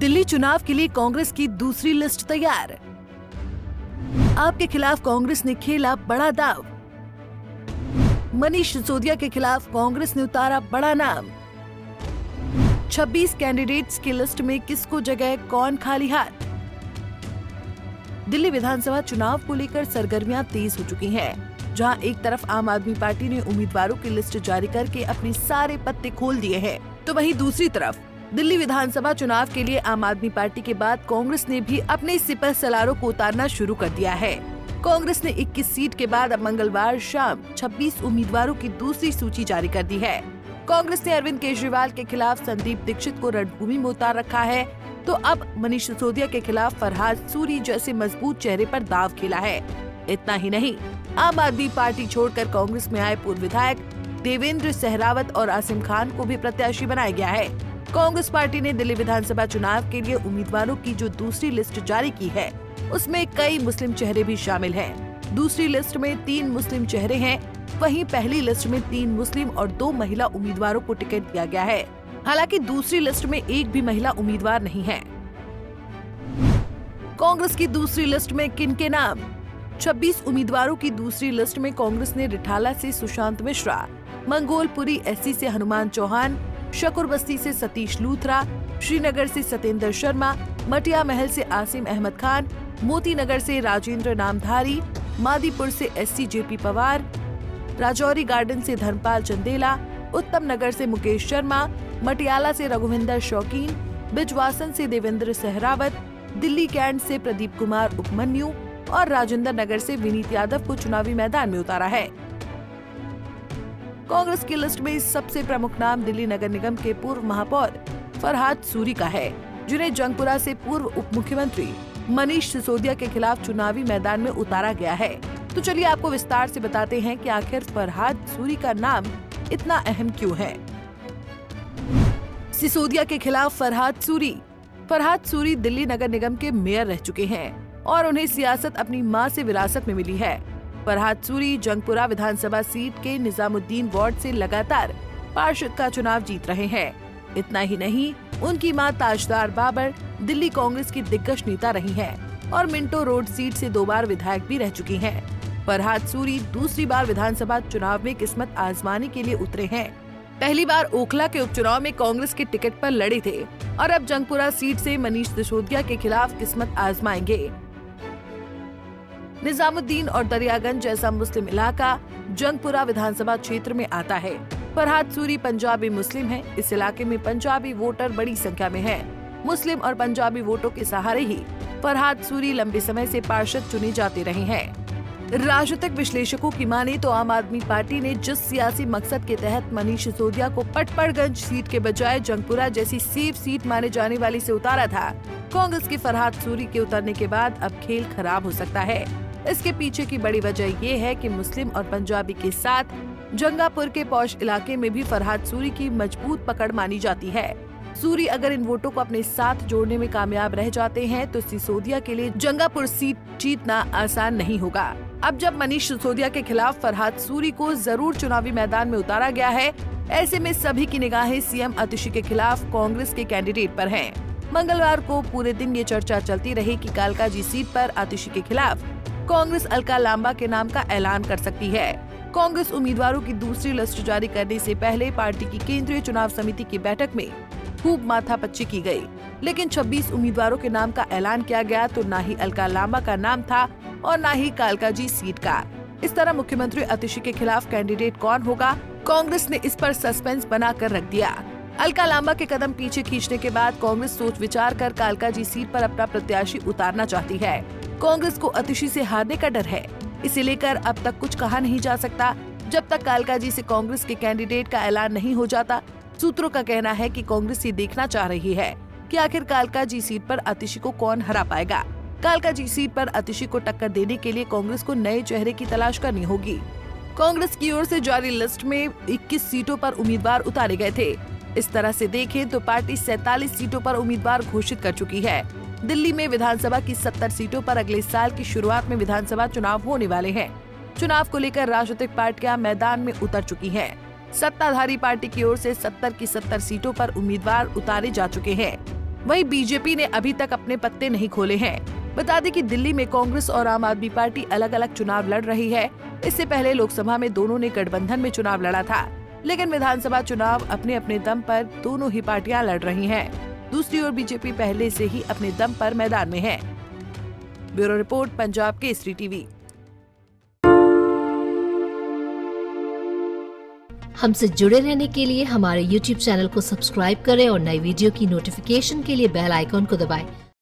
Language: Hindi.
दिल्ली चुनाव के लिए कांग्रेस की दूसरी लिस्ट तैयार। आपके खिलाफ कांग्रेस ने खेला बड़ा दांव। मनीष सिसोदिया के खिलाफ कांग्रेस ने उतारा बड़ा नाम। 26 कैंडिडेट्स की लिस्ट में किसको जगह, कौन खाली हाथ। दिल्ली विधानसभा चुनाव को लेकर सरगर्मियां तेज हो चुकी हैं, जहां एक तरफ आम आदमी पार्टी ने उम्मीदवारों की लिस्ट जारी करके अपने सारे पत्ते खोल दिए हैं, तो वहीं दूसरी तरफ दिल्ली विधानसभा चुनाव के लिए आम आदमी पार्टी के बाद कांग्रेस ने भी अपने सिपह सलारों को उतारना शुरू कर दिया है। कांग्रेस ने 21 सीट के बाद अब मंगलवार शाम 26 उम्मीदवारों की दूसरी सूची जारी कर दी है। कांग्रेस ने अरविंद केजरीवाल के खिलाफ संदीप दीक्षित को रणभूमि में उतार रखा है, तो अब मनीष सिसोदिया के खिलाफ फरहाद सूरी जैसे मजबूत चेहरे पर दांव खेला है। इतना ही नहीं, आम आदमी पार्टी छोड़कर कांग्रेस में आए पूर्व विधायक देवेंद्र सहरावत और आसिम खान को भी प्रत्याशी बनाया गया है। कांग्रेस पार्टी ने दिल्ली विधानसभा चुनाव के लिए उम्मीदवारों की जो दूसरी लिस्ट जारी की है, उसमें कई मुस्लिम चेहरे भी शामिल हैं। दूसरी लिस्ट में 3 मुस्लिम चेहरे हैं, वहीं पहली लिस्ट में 3 मुस्लिम और 2 महिला उम्मीदवारों को टिकट दिया गया है। हालांकि दूसरी लिस्ट में एक भी महिला उम्मीदवार नहीं है। कांग्रेस की दूसरी लिस्ट में किन के नाम? 26 उम्मीदवारों की दूसरी लिस्ट में कांग्रेस ने रिठाला से सुशांत मिश्रा, मंगोलपुरी एससी से हनुमान चौहान, शकूर बस्ती से सतीश लूथरा, श्रीनगर से सत्येंद्र शर्मा, मटिया महल से आसिम अहमद खान, मोती नगर से राजेंद्र नामधारी, मादीपुर से SC JP Pawar, Rajouri garden से धर्मपाल चंदेला, उत्तम नगर से मुकेश शर्मा, मटियाला से रघुविंदर शौकीन, बिजवासन से देवेंद्र सहरावत, दिल्ली कैंट से प्रदीप कुमार उपमन्यु और राजेंद्र नगर से विनीत यादव को चुनावी मैदान में उतारा है। कांग्रेस की लिस्ट में सबसे प्रमुख नाम दिल्ली नगर निगम के पूर्व महापौर फरहाद सूरी का है, जिन्हें जंगपुरा से पूर्व उप मुख्यमंत्री मनीष सिसोदिया के खिलाफ चुनावी मैदान में उतारा गया है। तो चलिए आपको विस्तार से बताते हैं कि आखिर फरहाद सूरी का नाम इतना अहम क्यों है। सिसोदिया के खिलाफ फरहाद सूरी दिल्ली नगर निगम के मेयर रह चुके हैं और उन्हें सियासत अपनी मां से विरासत में मिली है। फरहाद सूरी जंगपुरा विधानसभा सीट के निजामुद्दीन वार्ड से लगातार पार्षद का चुनाव जीत रहे हैं। इतना ही नहीं, उनकी मां ताजदार बाबर दिल्ली कांग्रेस की दिग्गज नेता रही हैं और मिंटो रोड सीट से 2 बार विधायक भी रह चुकी हैं। फरहाद सूरी दूसरी बार विधानसभा चुनाव में किस्मत आजमाने के लिए उतरे हैं। पहली बार ओखला के उपचुनाव में कांग्रेस के टिकट पर लड़े थे और अब जंगपुरा सीट से मनीष सिसोदिया के खिलाफ किस्मत आजमाएंगे। निजामुद्दीन और दरियागंज जैसा मुस्लिम इलाका जंगपुरा विधानसभा क्षेत्र में आता है। फरहाद सूरी पंजाबी मुस्लिम है। इस इलाके में पंजाबी वोटर बड़ी संख्या में है। मुस्लिम और पंजाबी वोटों के सहारे ही फरहाद सूरी लंबे समय से पार्षद चुने जाते रहे हैं। राजनीतिक विश्लेषकों की माने तो आम आदमी पार्टी ने जिस सियासी मकसद के तहत मनीष सिसोदिया को पटपड़गंज सीट के बजाय जंगपुरा जैसी सेफ सीट माने जाने वाली से उतारा था, कांग्रेस के फरहाद सूरी के उतरने के बाद अब खेल खराब हो सकता है। इसके पीछे की बड़ी वजह ये है कि मुस्लिम और पंजाबी के साथ जंगापुर के पौष इलाके में भी फरहाद सूरी की मजबूत पकड़ मानी जाती है। सूरी अगर इन वोटों को अपने साथ जोड़ने में कामयाब रह जाते हैं तो सिसोदिया के लिए जंगापुर सीट जीतना आसान नहीं होगा। अब जब मनीष सिसोदिया के खिलाफ फरहाद सूरी को जरूर चुनावी मैदान में उतारा गया है, ऐसे में सभी की निगाहें सीएम आतिशी के खिलाफ कांग्रेस के कैंडिडेट पर हैं। मंगलवार को पूरे दिन ये चर्चा चलती रही कि कालकाजी सीट पर आतिशी के खिलाफ कांग्रेस अलका लांबा के नाम का ऐलान कर सकती है। कांग्रेस उम्मीदवारों की दूसरी लिस्ट जारी करने से पहले पार्टी की केंद्रीय चुनाव समिति की बैठक में खूब माथापच्ची की गई, लेकिन 26 उम्मीदवारों के नाम का ऐलान किया गया तो न ही अलका लांबा का नाम था और न ही कालकाजी सीट का। इस तरह मुख्यमंत्री आतिशी के खिलाफ कैंडिडेट कौन होगा, कांग्रेस ने इस पर सस्पेंस बना कर रख दिया। अलका लांबा के कदम पीछे खींचने के बाद कांग्रेस सोच विचार कर कालकाजी सीट पर अपना प्रत्याशी उतारना चाहती है। कांग्रेस को आतिशी से हारने का डर है, इसे लेकर अब तक कुछ कहा नहीं जा सकता जब तक कालकाजी से कांग्रेस के कैंडिडेट का ऐलान नहीं हो जाता। सूत्रों का कहना है कि कांग्रेस ये देखना चाह रही है कि आखिर कालकाजी सीट पर आतिशी को कौन हरा पाएगा। कालकाजी सीट पर आतिशी को टक्कर देने के लिए कांग्रेस को नए चेहरे की तलाश करनी होगी। कांग्रेस की ओर से जारी लिस्ट में 21 सीटों पर उम्मीदवार उतारे गए थे। इस तरह से देखें तो पार्टी 47 सीटों पर उम्मीदवार घोषित कर चुकी है। दिल्ली में विधानसभा की 70 सीटों पर अगले साल की शुरुआत में विधानसभा चुनाव होने वाले हैं। चुनाव को लेकर राजनीतिक पार्टियां मैदान में उतर चुकी हैं। सत्ताधारी पार्टी की ओर से 70 की 70 सीटों पर उम्मीदवार उतारे जा चुके हैं। वहीं बीजेपी ने अभी तक अपने पत्ते नहीं खोले हैं। बता दें कि दिल्ली में कांग्रेस और आम आदमी पार्टी अलग अलग चुनाव लड़ रही है। इससे पहले लोकसभा में दोनों ने गठबंधन में चुनाव लड़ा था, लेकिन विधानसभा चुनाव अपने अपने दम पर दोनों ही पार्टियां लड़ रही हैं। दूसरी ओर बीजेपी पहले से ही अपने दम पर मैदान में है। Bureau report, Punjab Kesari TV. हमसे जुड़े रहने के लिए हमारे YouTube चैनल को सब्सक्राइब करें और नई वीडियो की नोटिफिकेशन के लिए बेल आइकॉन को दबाएं।